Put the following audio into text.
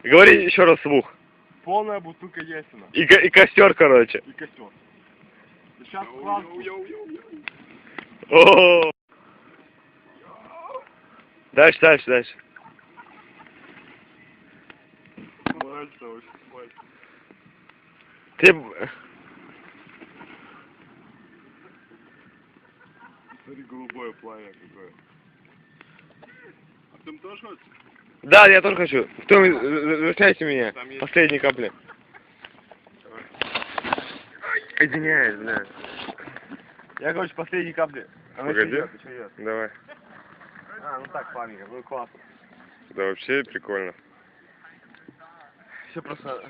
Говори еще раз вслух. Полная бутылка Ясина. И костер, короче. И костер. Сейчас класс. О. Дальше. Мальца, очень мальца. Ты... Смотри, голубое пламя какое. А ты тоже хочешь? Да, я тоже хочу. Кто возвращайте меня? Последней капли. Извиняюсь, бля. Я, короче, последней капли. Погоди. Давай. Ну так, пламя, ну классно. Да вообще прикольно. Все просто...